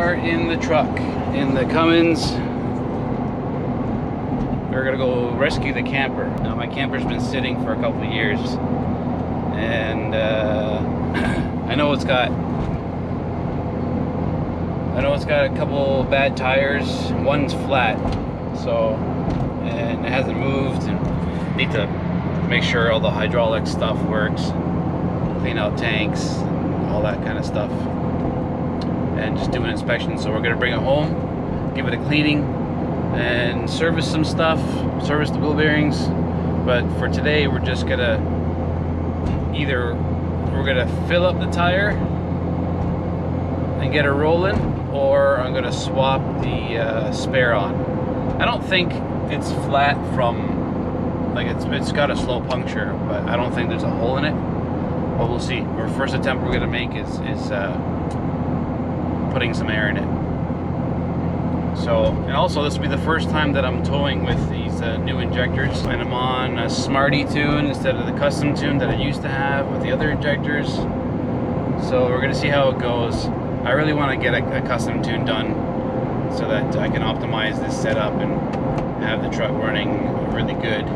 are in the truck, in the Cummins. We're gonna go rescue the camper. Now my camper's been sitting for a couple of years, and I know it's got a couple bad tires. One's flat, so, and it hasn't moved, and need to make sure all the hydraulic stuff works, clean out tanks, all that kind of stuff, and just do an inspection. So we're gonna bring it home, give it a cleaning, and service some stuff, service the wheel bearings. But for today, we're just gonna we're gonna fill up the tire and get it rolling, or I'm gonna swap the spare on. I don't think it's flat from, like, it's got a slow puncture, but I don't think there's a hole in it. But we'll see. Our first attempt we're gonna make is putting some air in it. So, and also this will be the first time that I'm towing with these new injectors, and I'm on a Smarty tune instead of the custom tune that I used to have with the other injectors. So we're gonna see how it goes. I really want to get a custom tune done so that I can optimize this setup and have the truck running really good.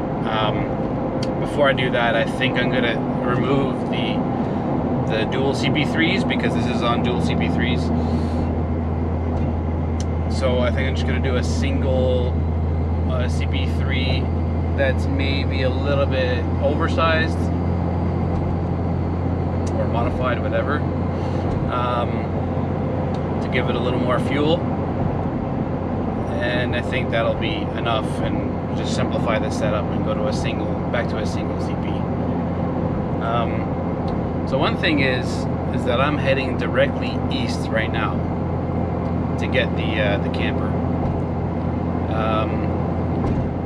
Before I do that, I think I'm gonna remove the dual CP3s, because this is on dual CP3s. So I think I'm just gonna do a single CP3 that's maybe a little bit oversized or modified, whatever, to give it a little more fuel. And I think that'll be enough, and just simplify the setup and go to back to a single CP. So one thing is that I'm heading directly east right now to get the camper.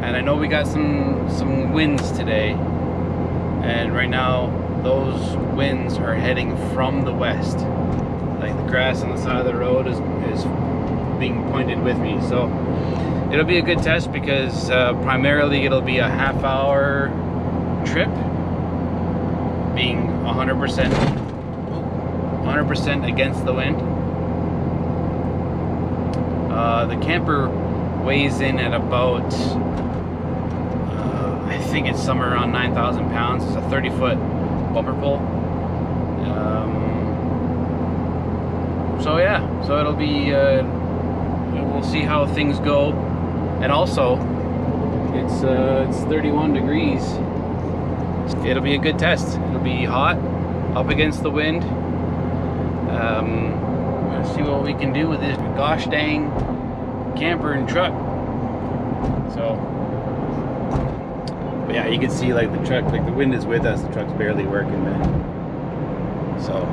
And I know we got some winds today, and right now those winds are heading from the west. Like, the grass on the side of the road is being pointed with me. So it'll be a good test, because primarily it'll be a half-hour trip, being 100% against the wind. The camper weighs in at about, I think it's somewhere around 9,000 pounds. It's a 30-foot bumper pull. So yeah, so it'll be, we'll see how things go. And also, it's 31 degrees. It'll be a good test. It'll be hot, up against the wind. Let's see what we can do with this gosh dang camper and truck. So, but yeah, you can see, like, the truck, like, the wind is with us, the truck's barely working, man. So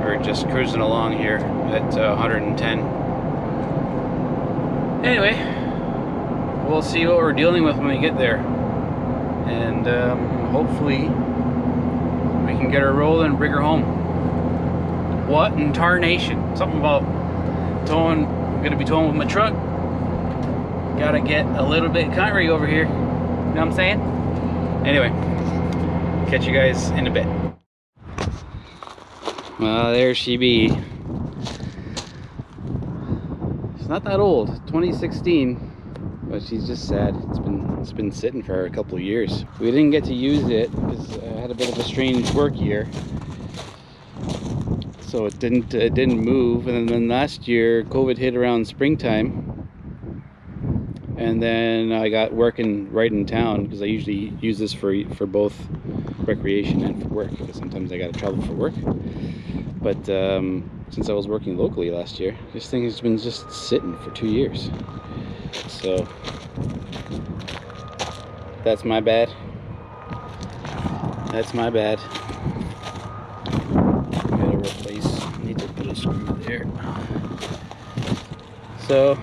we're just cruising along here at 110. Anyway, we'll see what we're dealing with when we get there, and hopefully we can get her rolling and bring her home. What in tarnation? Something about towing. I'm gonna be towing with my truck. Gotta get a little bit country over here. You know what I'm saying? Anyway, catch you guys in a bit. Well, there she be. She's not that old, 2016, but she's just sad. It's been sitting for a couple of years. We didn't get to use it because I had a bit of a strange work year, so it didn't move. And then last year, COVID hit around springtime, and then I got working right in town, because I usually use this for both recreation and for work, because sometimes I got to travel for work. But since I was working locally last year, this thing has been just sitting for 2 years. So that's my bad. That's my bad. Gotta replace. Need to put a screw there. So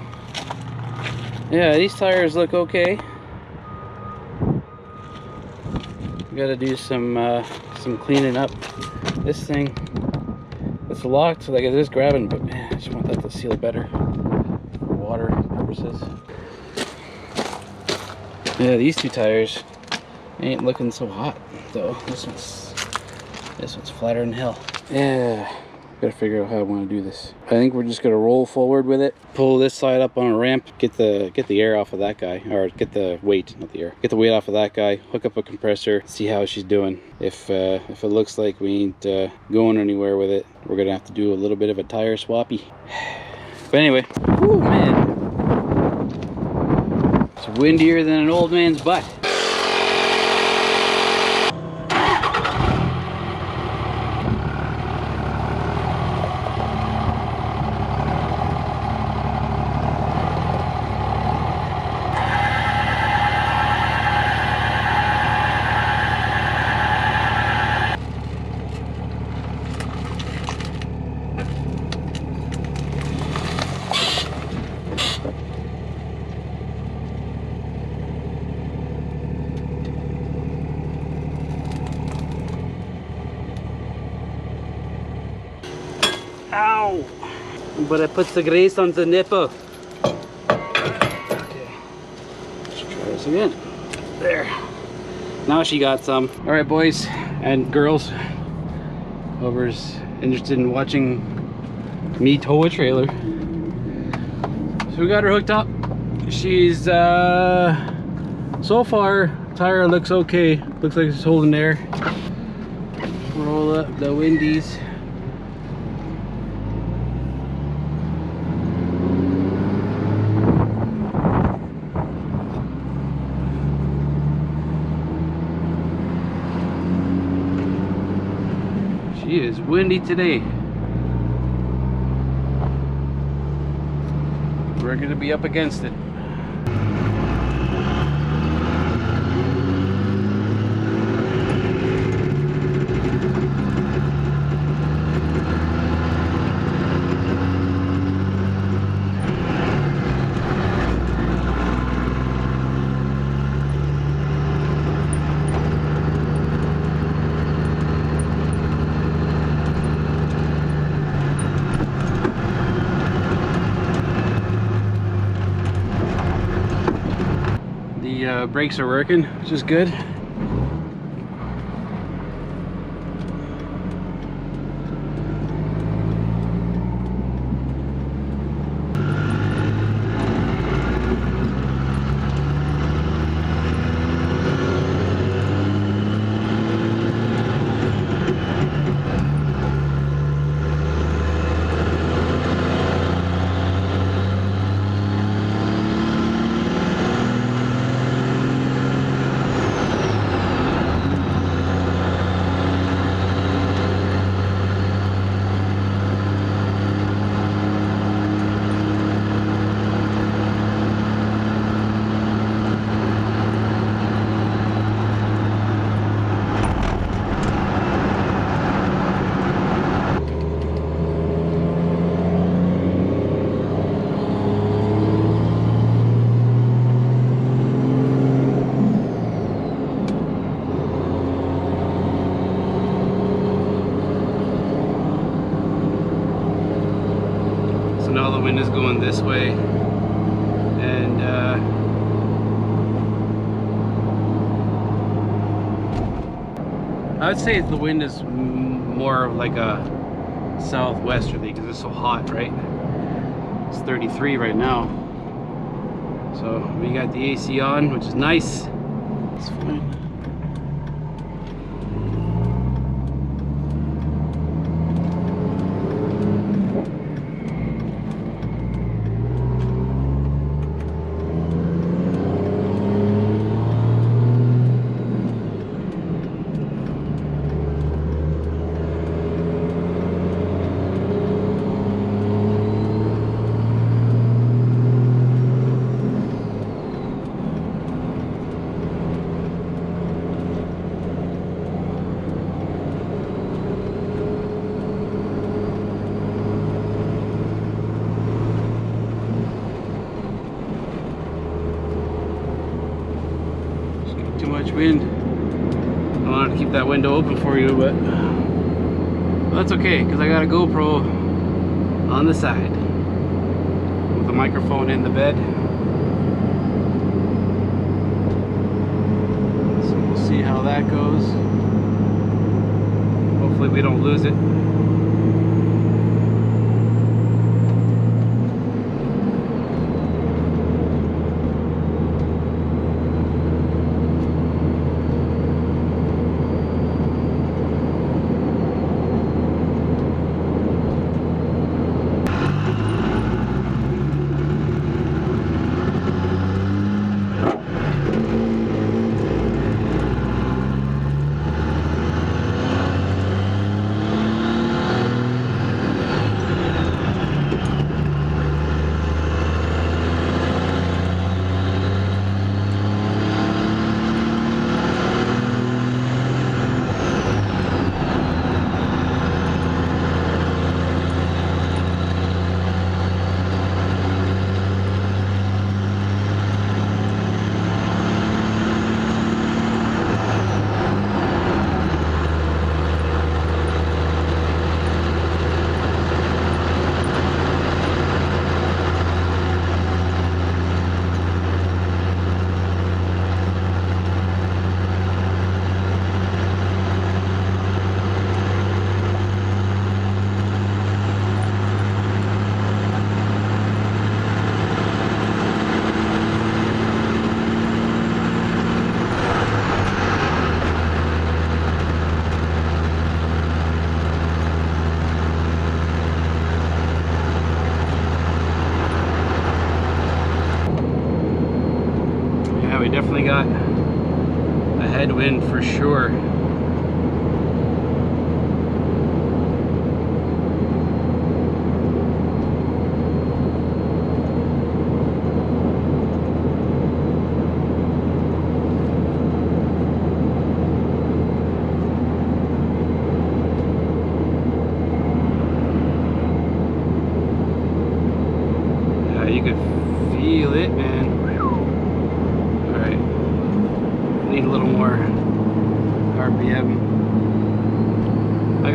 yeah, these tires look okay. Gotta do some cleaning up. This thing, it's locked, like it is grabbing, but man, I just want that to seal better for water purposes. Yeah, these two tires ain't looking so hot though. This one's flatter than hell. Yeah, Gotta figure out how I want to do this. I think we're just gonna roll forward with it. Pull this side up on a ramp. Get the air off of that guy, or get the weight, not the air. Get the weight off of that guy. Hook up a compressor. See how she's doing. If it looks like we ain't going anywhere with it, we're gonna have to do a little bit of a tire swappy. But anyway, whoo, man, it's windier than an old man's butt. Ow! But I put the grease on the nipple. Okay. Let's try this again. There. Now she got some. Alright, boys and girls, whoever's interested in watching me tow a trailer. So we got her hooked up. She's so far, tire looks okay. Looks like it's holding air. Roll up the windies. She is windy today. We're gonna be up against it. The brakes are working, which is good. Now the wind is going this way, and I would say the wind is more like a southwesterly because it's so hot, right? It's 33 right now, so we got the AC on, which is nice. It's fine. Too much wind. I wanted to keep that window open for you, but that's okay because I got a GoPro on the side with the microphone in the bed. So we'll see how that goes. Hopefully we don't lose it.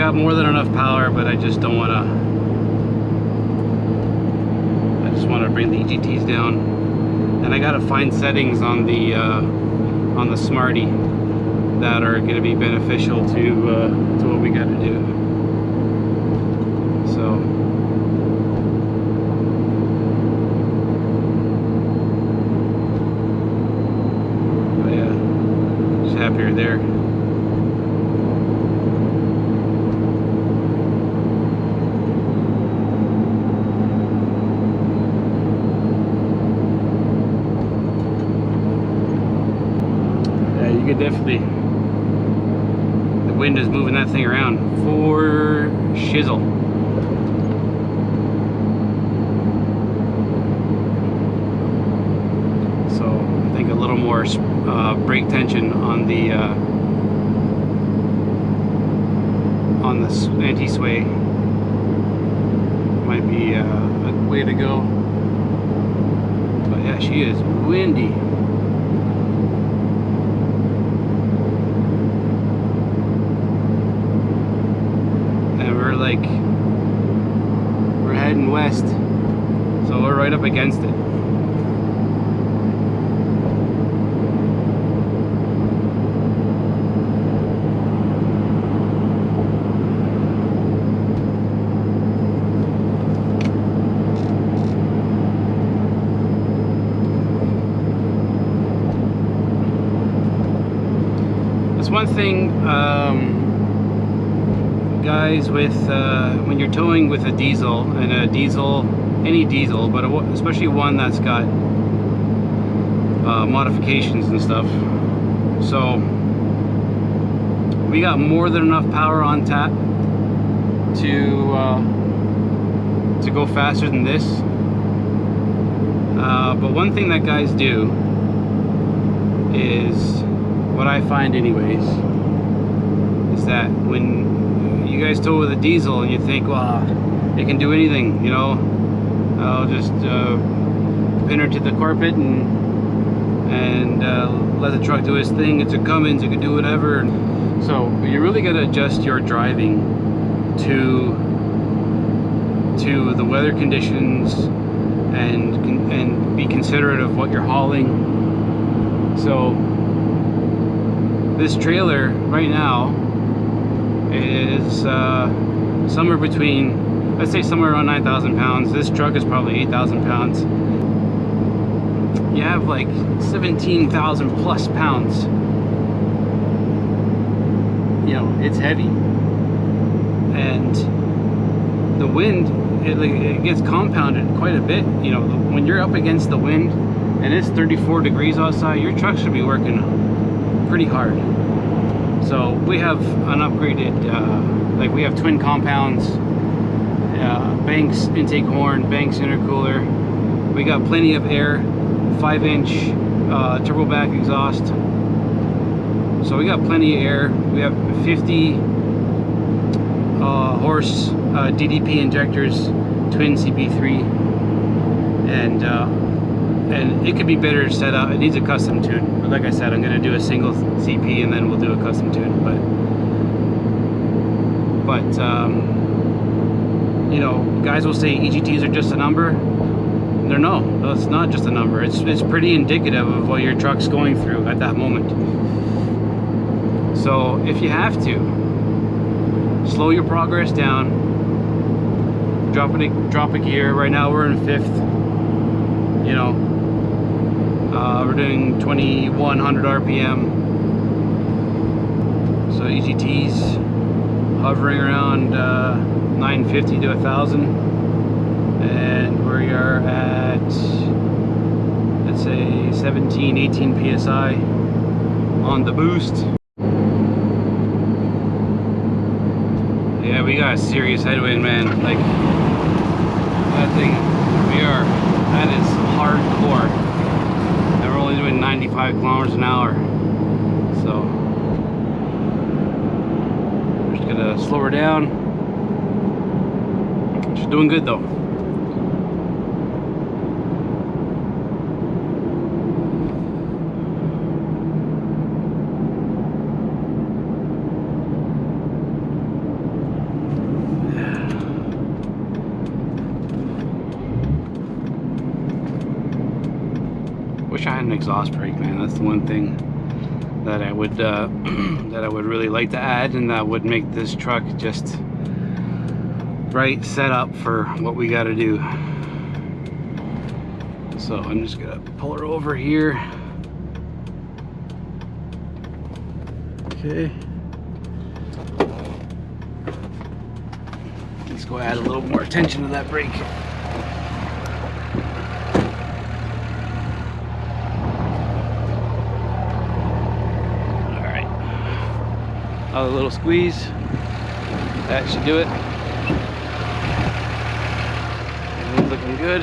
got more than enough power, but I just don't want to. I just want to bring the EGTs down, and I got to find settings on the Smarty that are going to be beneficial to what we got to do. So. Happier there. Yeah, you could definitely, the wind is moving that thing around for shizzle. So I think a little more brake tension on the anti-sway might be a way to go. But yeah, she is windy. And we're heading west, so we're right up against it. One thing, guys, with when you're towing with a diesel, and a diesel, any diesel, but especially one that's got modifications and stuff. So we got more than enough power on tap to go faster than this. But one thing that guys do is, what I find anyways, is that when you guys tow with a diesel and you think, well, it can do anything, you know, I'll just pin her to the carpet and let the truck do its thing. It's a Cummins, it can do whatever. So you really got to adjust your driving to the weather conditions and be considerate of what you're hauling. So this trailer right now is somewhere between, let's say somewhere around 9,000 pounds. This truck is probably 8,000 pounds. You have like 17,000 plus pounds. You know, it's heavy. And the wind, it gets compounded quite a bit. You know, when you're up against the wind and it's 34 degrees outside, your truck should be working pretty hard. So we have an upgraded, like we have twin compounds, Banks intake horn, Banks intercooler. We got plenty of air, 5-inch turbo back exhaust. So we got plenty of air. We have 50 horse DDP injectors, twin CP3, and it could be better set up. It needs a custom tune, but like I said, I'm going to do a single CP and then we'll do a custom tune. But you know, guys will say EGTs are just a number. They're no, it's not just a number. It's pretty indicative of what your truck's going through at that moment. So if you have to, slow your progress down, drop a gear. Right now we're in 5th. You know, we're doing 2100 RPM. So EGT's hovering around 950 to 1,000, and we are at, let's say 17, 18 PSI on the boost. Yeah, we got a serious headwind, man. Like that thing, that is hardcore. And we're only doing 95 kilometers an hour. So we're just gonna slow her down. She's doing good though. an exhaust brake, man. That's the one thing that I would that I would really like to add, and that would make this truck just right set up for what we got to do. So I'm just gonna pull her over here. Okay. Let's go add a little more attention to that brake. A little squeeze, that should do it. Everything's looking good.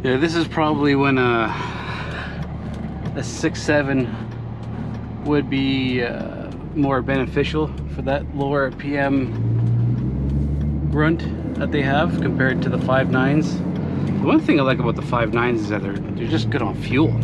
Yeah, this is probably when a 6.7 would be more beneficial for that lower PM grunt that they have compared to the 5.9s. The one thing I like about the 5.9s is that they're just good on fuel.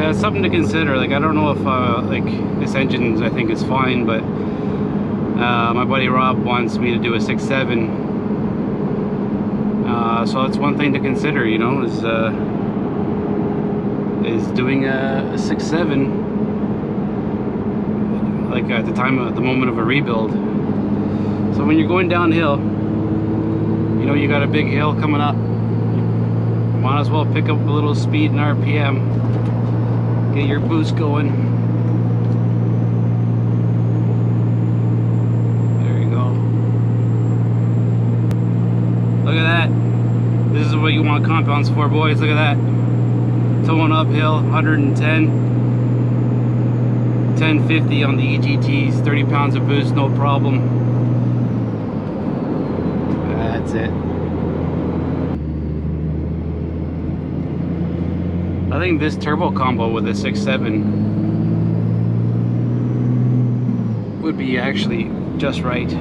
It's something to consider. Like, I don't know if like this engine I think is fine, but my buddy Rob wants me to do a 6.7, so it's one thing to consider, you know, is doing a 6.7 like at the moment of a rebuild. So when you're going downhill, you know, you got a big hill coming up, you might as well pick up a little speed and RPM. Get your boost going. There you go. Look at that. This is what you want compounds for, boys. Look at that. Towing uphill, 110. 1050 on the EGTs. 30 pounds of boost, no problem. That's it. I think this turbo combo with a 6.7 would be actually just right.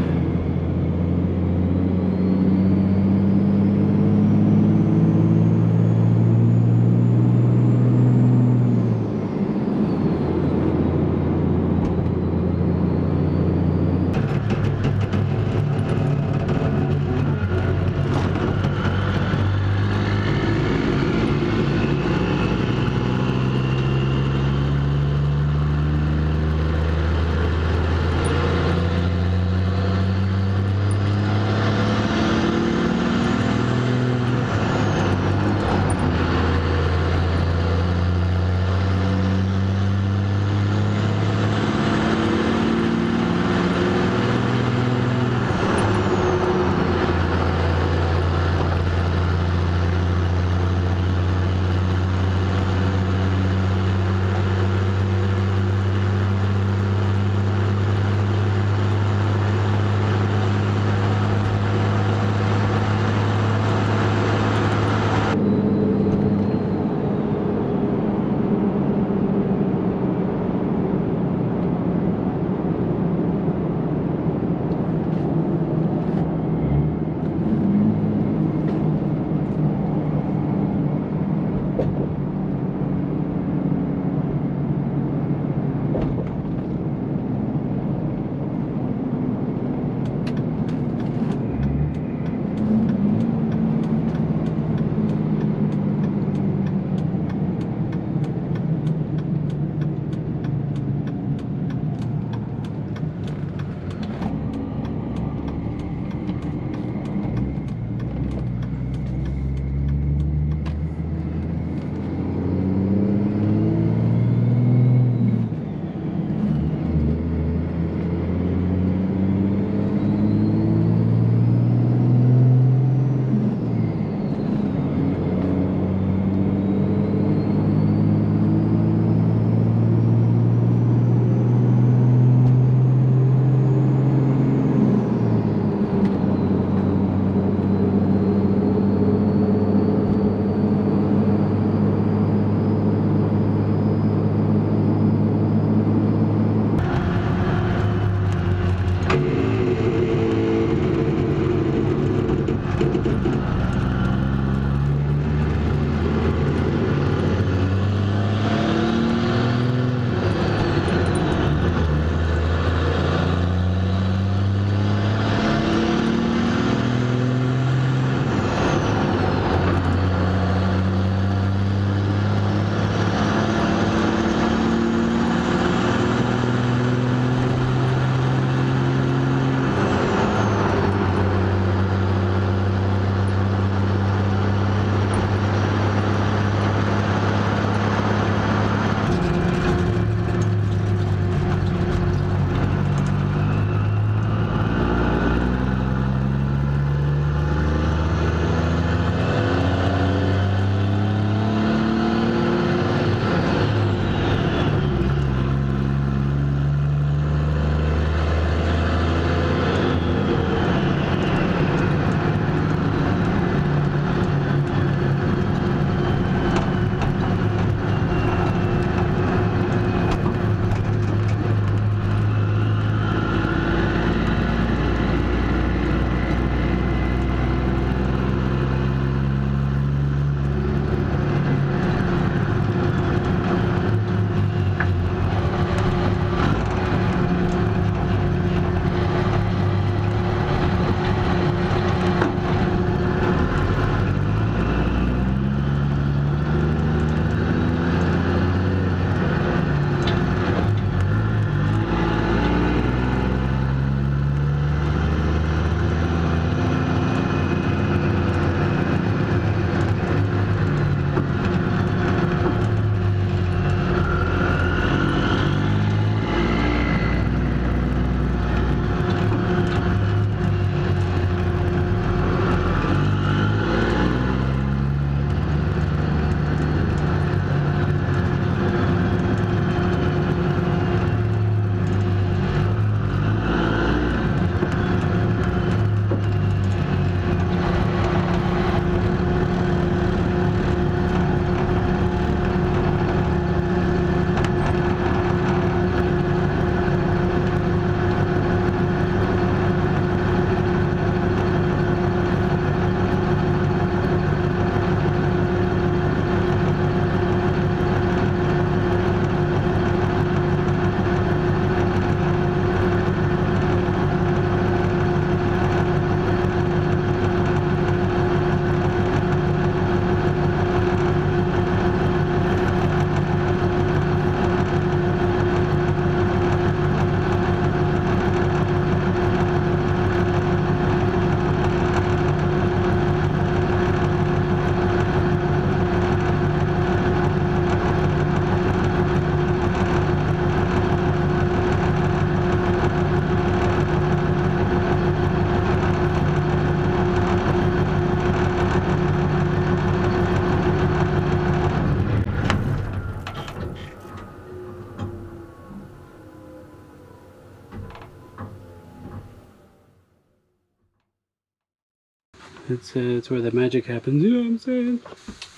It's where the magic happens, you know what I'm saying?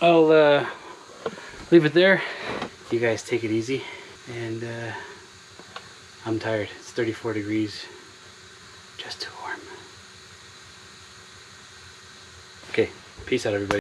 I'll leave it there. You guys take it easy, and I'm tired. It's 34 degrees, just too warm. Okay, peace out everybody.